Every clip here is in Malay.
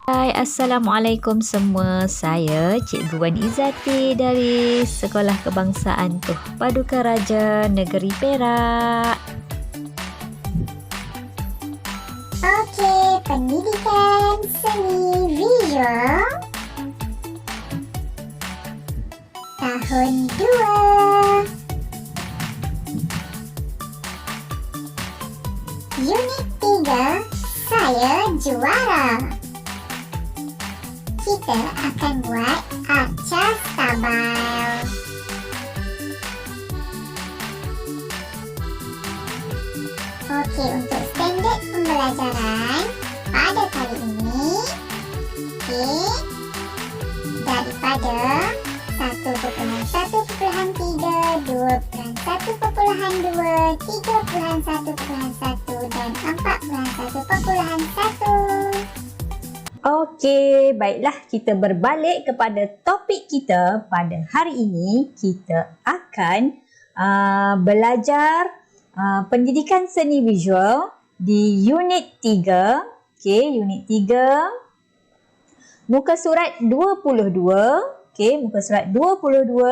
Hai, Assalamualaikum semua. Saya Cikgu Wan Izzati dari Sekolah Kebangsaan Tuh Paduka Raja Negeri Perak. Okey, pendidikan seni visual tahun 2. Unit 3, saya juara. Kita akan buat arca stabile. Okey, untuk standard pembelajaran pada kali ini, daripada 1.1.3, 2.1.2, 3.1.1 dan 4.1.1. Okey, baiklah, kita berbalik kepada topik kita pada hari ini. Kita akan belajar pendidikan seni visual di unit 3. Okey, unit 3. Muka surat 22. Okey, muka surat 22.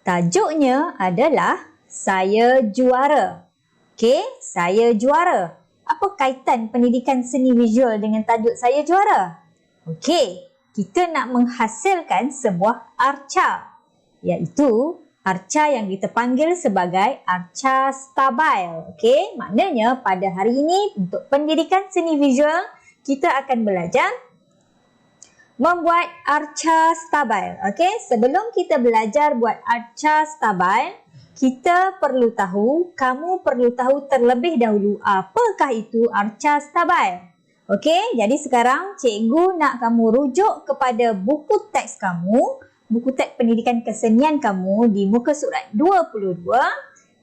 Tajuknya adalah Saya Juara. Okey, Saya Juara. Apa kaitan pendidikan seni visual dengan tajuk Saya Juara? Okey, kita nak menghasilkan sebuah arca, iaitu arca yang kita panggil sebagai arca stabile. Okey, maknanya pada hari ini untuk pendidikan seni visual kita akan belajar membuat arca stabile. Okey, sebelum kita belajar buat arca stabile, kita perlu tahu, kamu perlu tahu terlebih dahulu apakah itu arca stabile. Okey, jadi sekarang cikgu nak kamu rujuk kepada buku teks kamu, buku teks pendidikan kesenian kamu di muka surat 22.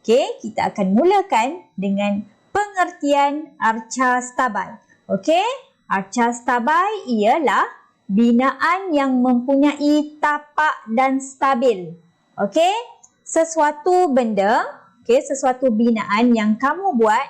Okey, kita akan mulakan dengan pengertian arca stabile. Okey, arca stabile ialah binaan yang mempunyai tapak dan stabil. Okey, sesuatu benda, sesuatu binaan yang kamu buat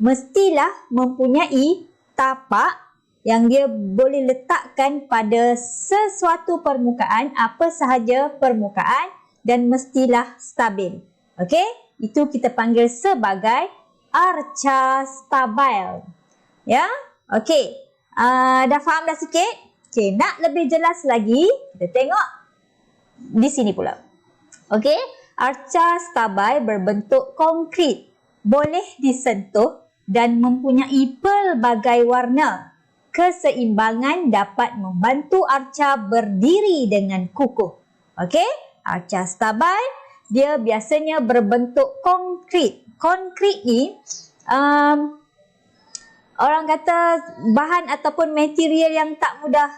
mestilah mempunyai tapak yang dia boleh letakkan pada sesuatu permukaan, apa sahaja permukaan, dan mestilah stabil. Okey, itu kita panggil sebagai arca stabile. Ya, okey. Dah faham dah sikit? Okey, nak lebih jelas lagi, kita tengok di sini pula. Okey, arca stabile berbentuk konkret, boleh disentuh dan mempunyai pelbagai warna. Keseimbangan dapat membantu arca berdiri dengan kukuh. Okey, arca stabile dia biasanya berbentuk konkret. Konkret ni orang kata bahan ataupun material yang tak mudah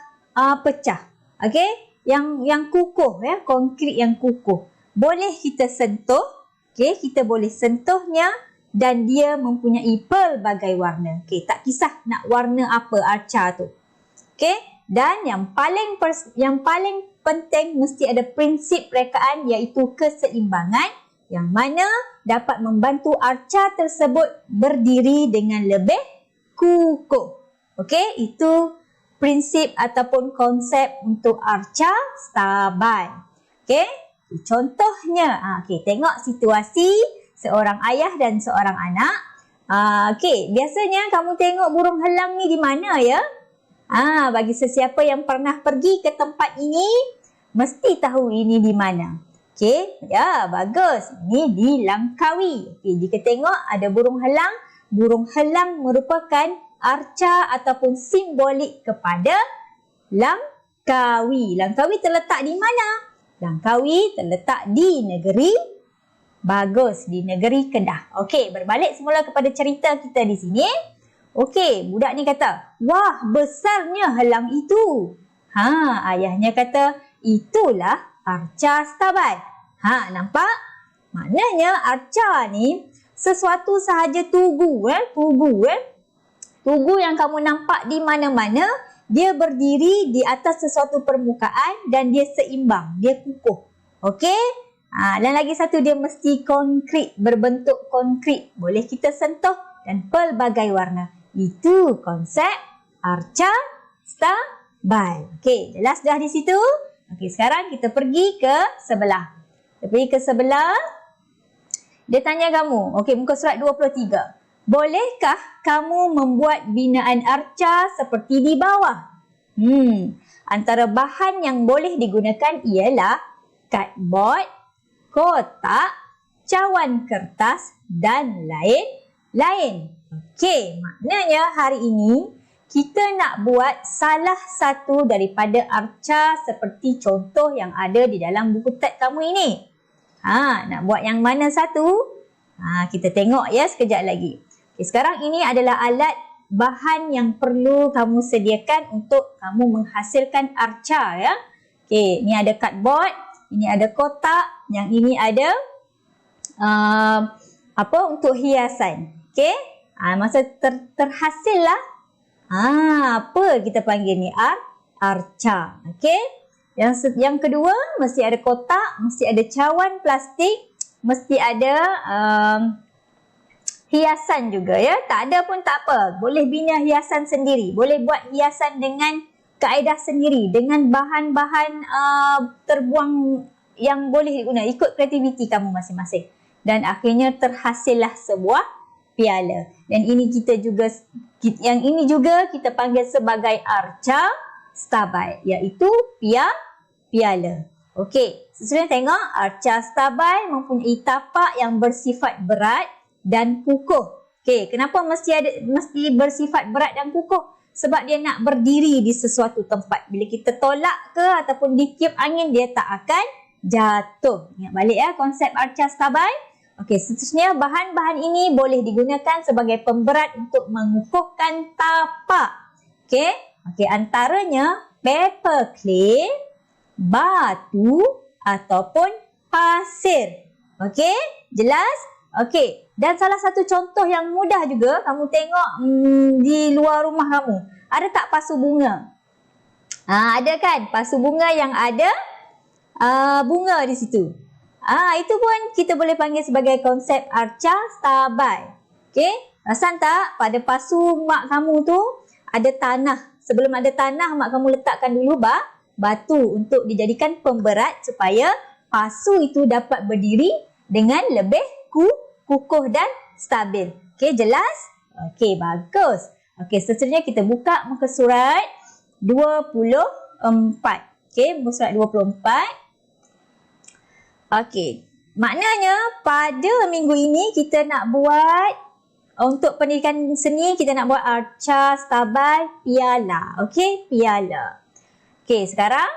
pecah. Okey, yang kukuh, ya, konkret yang kukuh. Boleh kita sentuh, kita boleh sentuhnya dan dia mempunyai pelbagai warna. Tak kisah nak warna apa arca tu. Dan yang paling penting mesti ada prinsip rekaan, iaitu keseimbangan, yang mana dapat membantu arca tersebut berdiri dengan lebih kukuh. Itu prinsip ataupun konsep untuk arca stabile. Contohnya, tengok situasi seorang ayah dan seorang anak. Biasanya kamu tengok burung helang ni di mana, ya? Bagi sesiapa yang pernah pergi ke tempat ini, mesti tahu ini di mana. Ya, bagus. Ini di Langkawi. Jika tengok ada burung helang merupakan arca ataupun simbolik kepada Langkawi. Langkawi terletak di mana? Langkawi terletak di negeri di negeri Kedah. Berbalik semula kepada cerita kita di sini. Budak ni kata, "Wah, besarnya helang itu." Ayahnya kata, "Itulah arca stabile." Nampak? Maknanya arca ni sesuatu sahaja tugu, tugu yang kamu nampak di mana-mana. Dia berdiri di atas sesuatu permukaan dan dia seimbang, dia kukuh. Dan lagi satu, dia mesti konkret, berbentuk konkret, boleh kita sentuh dan pelbagai warna. Itu konsep arca Stabil. Okey, jelas dah di situ? Okey, sekarang kita pergi ke sebelah. Kita pergi ke sebelah. Dia tanya kamu, okey, muka surat 23. Bolehkah kamu membuat binaan arca seperti di bawah? Antara bahan yang boleh digunakan ialah cardboard, kotak, cawan kertas dan lain-lain. Okey, maknanya hari ini kita nak buat salah satu daripada arca seperti contoh yang ada di dalam buku teks kamu ini. Nak buat yang mana satu? Kita tengok ya sekejap lagi. Okay, sekarang ini adalah alat bahan yang perlu kamu sediakan untuk kamu menghasilkan arca ya. Okey, ni ada cardboard, ini ada kotak, yang ini ada untuk hiasan. Okey? Masa terhasillah apa kita panggil ni? Arca. Okey? Yang kedua, mesti ada kotak, mesti ada cawan plastik, mesti ada hiasan juga ya. Tak ada pun tak apa. Boleh bina hiasan sendiri. Boleh buat hiasan dengan kaedah sendiri. Dengan bahan-bahan terbuang yang boleh digunakan. Ikut kreativiti kamu masing-masing. Dan akhirnya terhasillah sebuah piala. Dan ini yang ini juga kita panggil sebagai arca stabil. Iaitu piala. Okey. Sesuai tengok arca stabil mempunyai tapak yang bersifat berat dan kukuh. Okey, kenapa mesti bersifat berat dan kukuh? Sebab dia nak berdiri di sesuatu tempat. Bila kita tolak ke ataupun ditiup angin, dia tak akan jatuh. Ingat balik ya konsep arca stabil. Okey, seterusnya bahan-bahan ini boleh digunakan sebagai pemberat untuk mengukuhkan tapak. Okey, antaranya paper clay, batu ataupun pasir. Okey, jelas? Okey, dan salah satu contoh yang mudah juga kamu tengok di luar rumah kamu. Ada tak pasu bunga? Ada kan? Pasu bunga yang ada bunga di situ. Itu pun kita boleh panggil sebagai konsep arca stabil. Okey, perasan tak pada pasu mak kamu tu ada tanah. Sebelum ada tanah, mak kamu letakkan dulu batu untuk dijadikan pemberat supaya pasu itu dapat berdiri dengan lebih kukuh dan stabil. Okey, jelas? Okey, bagus. Okey, seterusnya kita buka muka surat 24. Okey, muka surat 24. Okey, maknanya pada minggu ini kita nak buat untuk pendidikan seni, kita nak buat arca stabil piala. Okey, piala. Okey, sekarang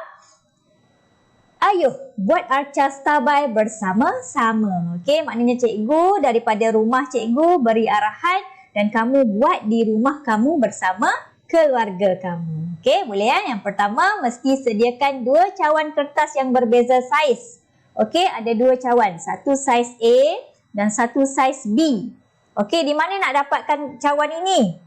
ayo buat arca stabil bersama-sama. Okey, maknanya cikgu daripada rumah cikgu beri arahan dan kamu buat di rumah kamu bersama keluarga kamu. Okey, boleh ya? Yang pertama mesti sediakan 2 cawan kertas yang berbeza saiz. Okey, ada 2 cawan, satu saiz A dan satu saiz B. Okey, di mana nak dapatkan cawan ini?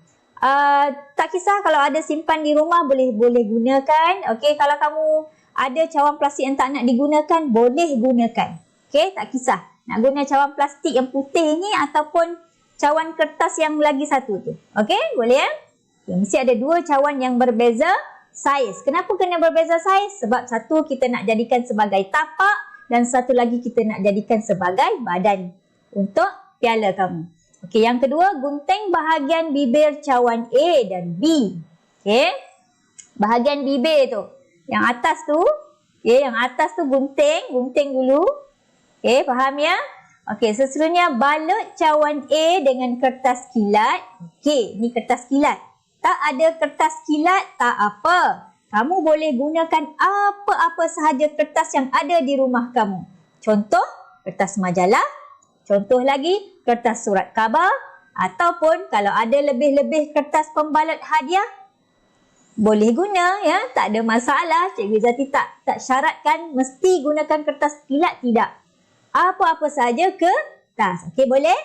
Tak kisah kalau ada simpan di rumah boleh gunakan. Okey, kalau kamu ada cawan plastik yang tak nak digunakan, boleh gunakan. Okey, tak kisah. Nak guna cawan plastik yang putih ni ataupun cawan kertas yang lagi satu tu. Okey, boleh ya? Okay, mesti ada 2 cawan yang berbeza saiz. Kenapa kena berbeza saiz? Sebab satu kita nak jadikan sebagai tapak dan satu lagi kita nak jadikan sebagai badan untuk piala kamu. Okey, yang kedua, gunting bahagian bibir cawan A dan B. Okey, bahagian bibir tu. Yang atas tu, yang atas tu gunting dulu. Okey, faham ya? Okey, seterusnya balut cawan A dengan kertas kilat. Okey, ni kertas kilat. Tak ada kertas kilat, tak apa. Kamu boleh gunakan apa-apa sahaja kertas yang ada di rumah kamu. Contoh, kertas majalah. Contoh lagi, kertas surat khabar. Ataupun kalau ada lebih-lebih kertas pembalut hadiah, boleh guna ya, tak ada masalah. Cikgu Zati tak syaratkan mesti gunakan kertas kilat, tidak. Apa-apa saja kertas. Okey, boleh?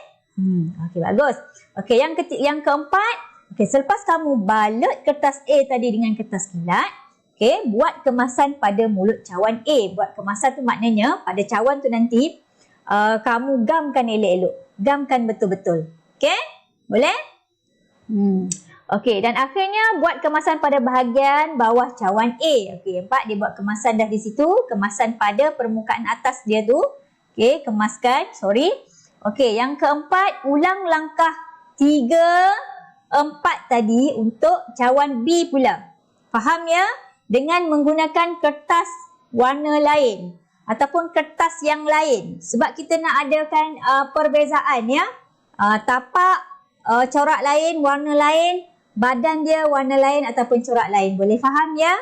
Okey, bagus. Okey, yang keempat, okey, selepas kamu balut kertas A tadi dengan kertas kilat, okey, buat kemasan pada mulut cawan A. Buat kemasan tu maknanya pada cawan tu nanti kamu gamkan elok-elok. Gamkan betul-betul. Okey? Boleh? Okey, dan akhirnya buat kemasan pada bahagian bawah cawan A. Okey, nampak dia buat kemasan dah di situ. Kemasan pada permukaan atas dia tu. Okey, kemaskan. Sorry. Okey, yang keempat, ulang langkah 3, 4 tadi untuk cawan B pula. Faham ya? Dengan menggunakan kertas warna lain ataupun kertas yang lain. Sebab kita nak adakan perbezaan ya. Tapak corak lain, warna lain, badan dia warna lain ataupun corak lain. Boleh faham ya?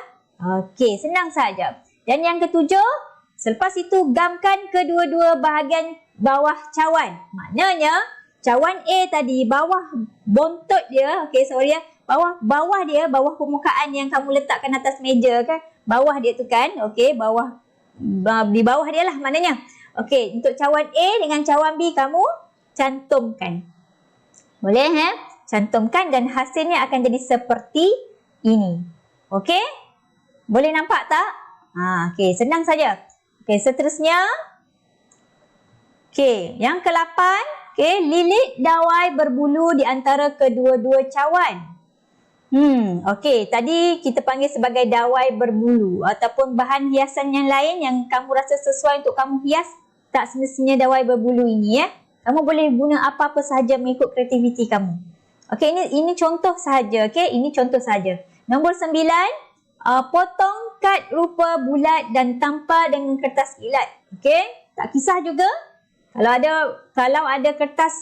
Okey, senang saja. Dan yang ketujuh, selepas itu gamkan kedua-dua bahagian bawah cawan. Maknanya cawan A tadi bawah bontot dia, okey sorry ya, bawah dia, bawah permukaan yang kamu letakkan atas meja kan, bawah dia tu kan, okey bawah, di bawah dia lah maknanya. Okey, untuk cawan A dengan cawan B kamu cantumkan. Boleh cantumkan dan hasilnya akan jadi seperti ini. Okey? Boleh nampak tak? Okey, senang saja. Okey, seterusnya. Okey, yang ke-8, okey, lilit dawai berbulu di antara kedua-dua cawan. Okey, tadi kita panggil sebagai dawai berbulu ataupun bahan hiasan yang lain yang kamu rasa sesuai untuk kamu hias, tak semestinya dawai berbulu ini ya. Kamu boleh guna apa-apa sahaja mengikut kreativiti kamu. Okey, ini contoh sahaja, okey, ini contoh sahaja. Nombor 9, potong kad rupa bulat dan tampal dengan kertas kilat. Okey, tak kisah juga. Kalau ada kertas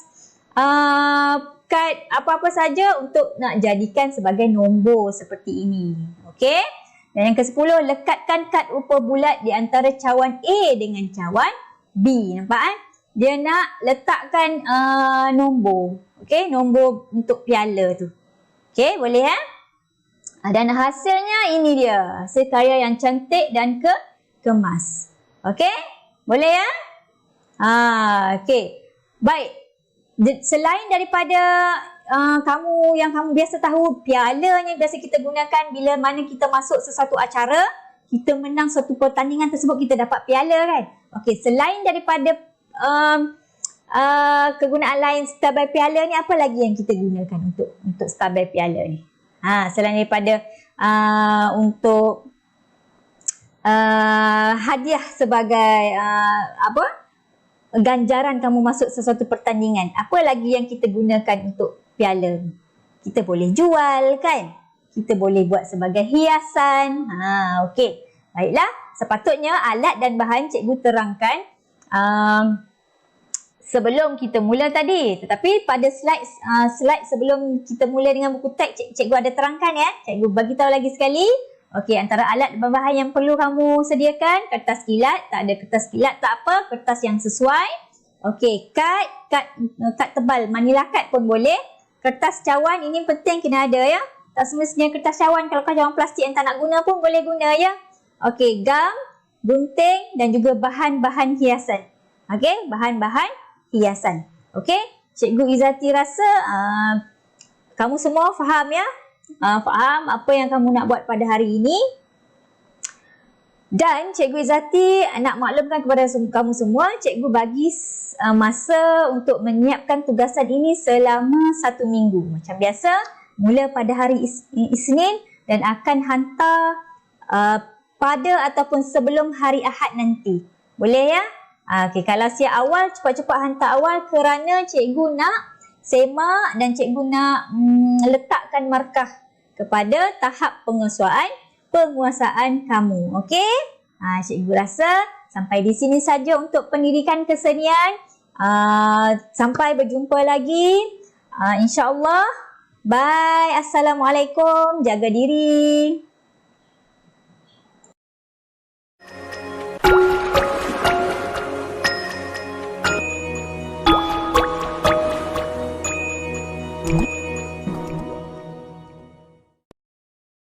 kad apa-apa saja untuk nak jadikan sebagai nombor seperti ini. Okey? Dan yang ke-10, lekatkan kad rupa bulat di antara cawan A dengan cawan B. Nampak kan? Dia nak letakkan nombor. Okey, nombor untuk piala tu. Okey, boleh Dan hasilnya ini dia. Hasil karya yang cantik dan kemas. Okey? Boleh ya? Okey. Baik. Selain daripada kamu yang kamu biasa tahu, pialanya biasa kita gunakan bila mana kita masuk sesuatu acara, kita menang suatu pertandingan tersebut, kita dapat piala kan. Okey, selain daripada kegunaan lain stabai piala ni, apa lagi yang kita gunakan untuk stabai piala ni? Selain daripada untuk hadiah sebagai ganjaran kamu masuk sesuatu pertandingan, apa lagi yang kita gunakan untuk piala ni? Kita boleh jual kan? Kita boleh buat sebagai hiasan. Okey. Baiklah, sepatutnya alat dan bahan cikgu terangkan sebelum kita mula tadi. Tetapi pada slide sebelum kita mula dengan buku teks, cikgu ada terangkan ya. Cikgu bagi tahu lagi sekali. Okey, antara alat dan bahan yang perlu kamu sediakan, kertas kilat. Tak ada kertas kilat tak apa, kertas yang sesuai. Okey, kad tebal, manila kad pun boleh. Kertas cawan ini penting kena ada ya. Tak semestinya kertas cawan, kalau cawan plastik yang tak nak guna pun boleh guna ya. Okey, gam, gunting dan juga bahan-bahan hiasan. Okey, bahan-bahan hiasan. Okey, Cikgu Izzati rasa kamu semua faham ya? Faham apa yang kamu nak buat pada hari ini. Dan Cikgu Izzati nak maklumkan kepada kamu semua, cikgu bagi masa untuk menyiapkan tugasan ini selama 1 minggu. Macam biasa, mula pada hari Isnin dan akan hantar pada ataupun sebelum hari Ahad nanti. Boleh ya? Okey, kalau siap awal, cepat-cepat hantar awal kerana cikgu nak semak dan cikgu nak letakkan markah kepada tahap penguasaan kamu. Okey? Cikgu rasa sampai di sini saja untuk pendidikan kesenian. Sampai berjumpa lagi. InsyaAllah. Bye. Assalamualaikum. Jaga diri.